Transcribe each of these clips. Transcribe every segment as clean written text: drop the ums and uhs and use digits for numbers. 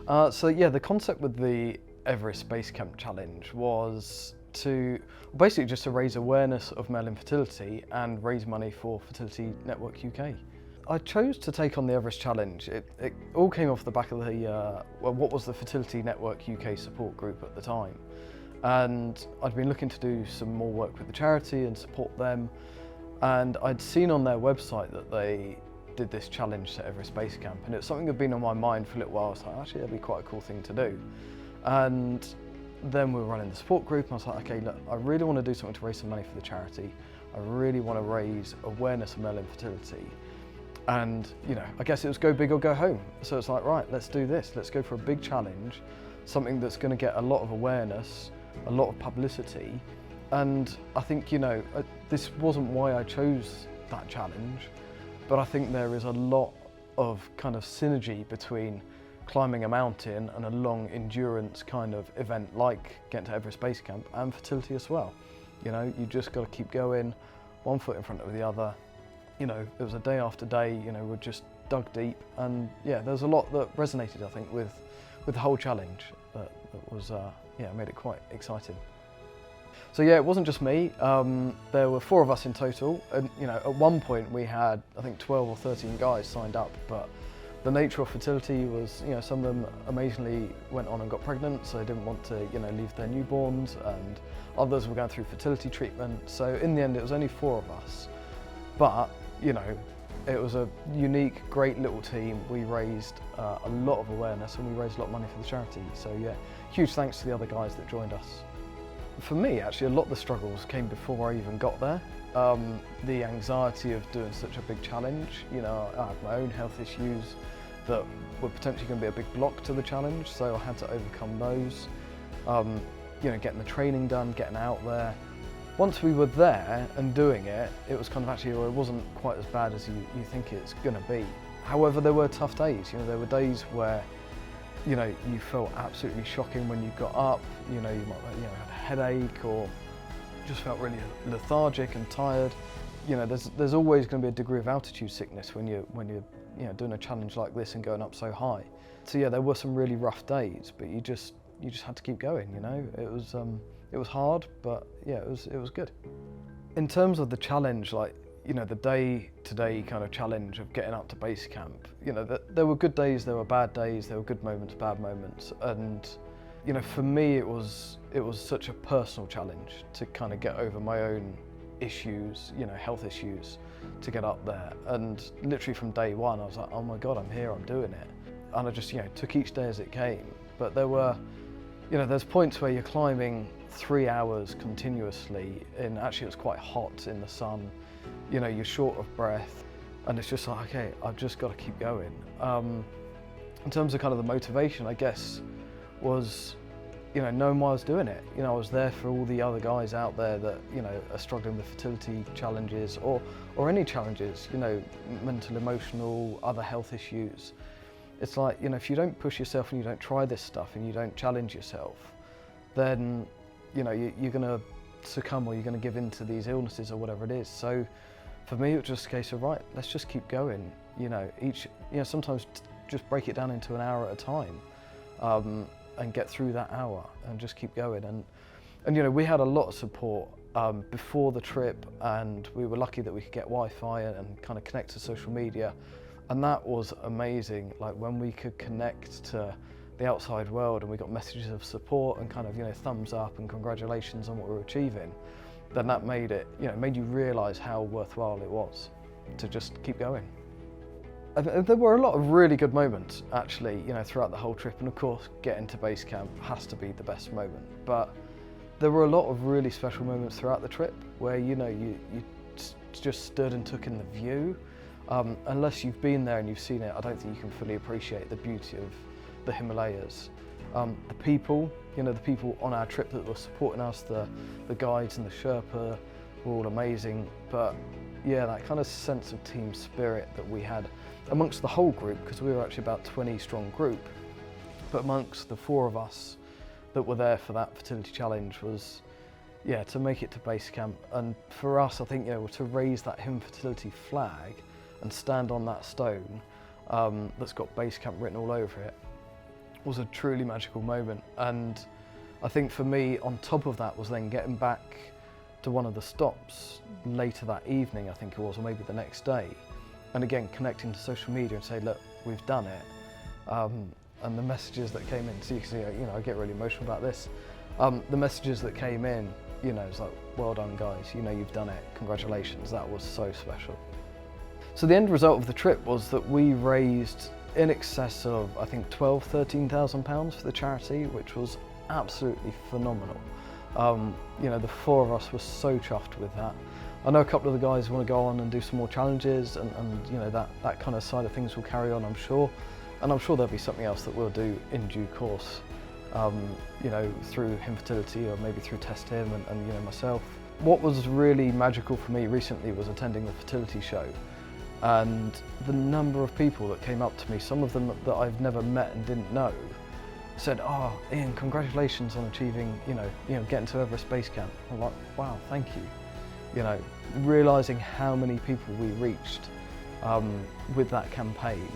So yeah, the concept with the Everest Base Camp Challenge was to basically just to raise awareness of male infertility and raise money for Fertility Network UK. I chose to take on the Everest Challenge. It all came off the back of what was the Fertility Network UK support group at the time. And I'd been looking to do some more work with the charity and support them. And I'd seen on their website that they did this challenge to Everest Base Camp, and it was something that had been on my mind for a little while. I was like, actually, that'd be quite a cool thing to do. And then we were running the support group, and I was like, okay, look, I really want to do something to raise some money for the charity. I really want to raise awareness of male infertility. And, you know, I guess it was go big or go home. So it's like, right, let's do this. Let's go for a big challenge, something that's going to get a lot of awareness, a lot of publicity. And I think, you know, this wasn't why I chose that challenge, but I think there is a lot of kind of synergy between climbing a mountain and a long endurance kind of event like getting to Everest Base Camp and fertility as well. You know, you just got to keep going, one foot in front of the other. You know, it was a day after day, you know, we just dug deep, and yeah, there's a lot that resonated, I think, with the whole challenge that was, yeah, made it quite exciting. So yeah, it wasn't just me. There were 4 of us in total, and you know, at one point we had, I think, 12 or 13 guys signed up. But the nature of fertility was, you know, some of them amazingly went on and got pregnant, so they didn't want to, you know, leave their newborns, and others were going through fertility treatment. So in the end, it was only 4 of us. But you know, it was a unique, great little team. We raised a lot of awareness, and we raised a lot of money for the charity. So yeah, huge thanks to the other guys that joined us. For me, actually, a lot of the struggles came before I even got there. The anxiety of doing such a big challenge, you know, I had my own health issues that were potentially going to be a big block to the challenge, so I had to overcome those. You know, getting the training done, getting out there. Once we were there and doing it, it was kind of actually, well, it wasn't quite as bad as you think it's going to be. However, there were tough days. You know, there were days where, you know, you felt absolutely shocking when you got up. You know, you might, you know, had a headache or just felt really lethargic and tired. You know, there's always going to be a degree of altitude sickness when you're you know, doing a challenge like this and going up so high. So yeah, there were some really rough days, but you just had to keep going. You know, it was hard, but yeah, it was good. In terms of the challenge, like, you know, the day-to-day kind of challenge of getting up to base camp, you know, there were good days, there were bad days, there were good moments, bad moments, and you know, for me, it was such a personal challenge to kind of get over my own issues, you know, health issues, to get up there. And literally from day one, I was like, oh my God, I'm here, I'm doing it. And I just, you know, took each day as it came. But there were, you know, there's points where you're climbing 3 hours continuously, and actually it was quite hot in the sun. You know, you're short of breath, and it's just like, okay, I've just got to keep going. In terms of kind of the motivation, I guess, was, you know, knowing why I was doing it. You know, I was there for all the other guys out there that, you know, are struggling with fertility challenges or any challenges, you know, mental, emotional, other health issues. It's like, you know, if you don't push yourself and you don't try this stuff and you don't challenge yourself, then, you know, you're going to succumb, or you're going to give in to these illnesses or whatever it is. So for me, it was just a case of, right, let's just keep going. You know, sometimes just break it down into an hour at a time, and get through that hour and just keep going. And you know, we had a lot of support before the trip, and we were lucky that we could get Wi-Fi and kind of connect to social media. And that was amazing, like when we could connect to the outside world and we got messages of support and kind of, you know, thumbs up and congratulations on what we were achieving, then that made it, you know, made you realise how worthwhile it was to just keep going. And there were a lot of really good moments, actually, you know, throughout the whole trip, and of course getting to base camp has to be the best moment. But there were a lot of really special moments throughout the trip where, you know, you just stood and took in the view. Unless you've been there and you've seen it, I don't think you can fully appreciate the beauty of the Himalayas. The people, you know, the people on our trip that were supporting us, the guides and the Sherpa were all amazing. But yeah, that kind of sense of team spirit that we had amongst the whole group, because we were actually about 20 strong group, but amongst the 4 of us that were there for that fertility challenge was, yeah, to make it to base camp. And for us, I think, you know, to raise that infertility flag and stand on that stone that's got base camp written all over it was a truly magical moment, and I think for me, on top of that, was then getting back to one of the stops later that evening, I think it was, or maybe the next day, and again connecting to social media and say, look, we've done it, and the messages that came in. So you can see, I get really emotional about this. The messages that came in, it's like, well done guys, you've done it, congratulations, that was so special. So the end result of the trip was that we raised in excess of, I think, £13,000 for the charity, which was absolutely phenomenal. The four of us were so chuffed with that. I know a couple of the guys want to go on and do some more challenges, and that kind of side of things will carry on, I'm sure. And I'm sure there'll be something else that we'll do in due course, through infertility or maybe through testhim and myself. What was really magical for me recently was attending the fertility show, and the number of people that came up to me, some of them that I've never met and didn't know, said, "Oh, Ian, congratulations on achieving, getting to Everest Base Camp." I'm like, wow, thank you. Realising how many people we reached with that campaign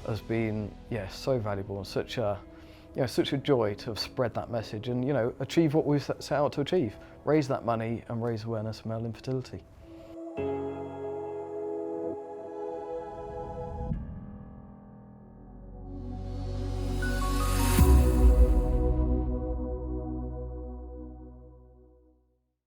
has been, so valuable, and such a joy to have spread that message and, achieve what we've set out to achieve, raise that money and raise awareness of male infertility.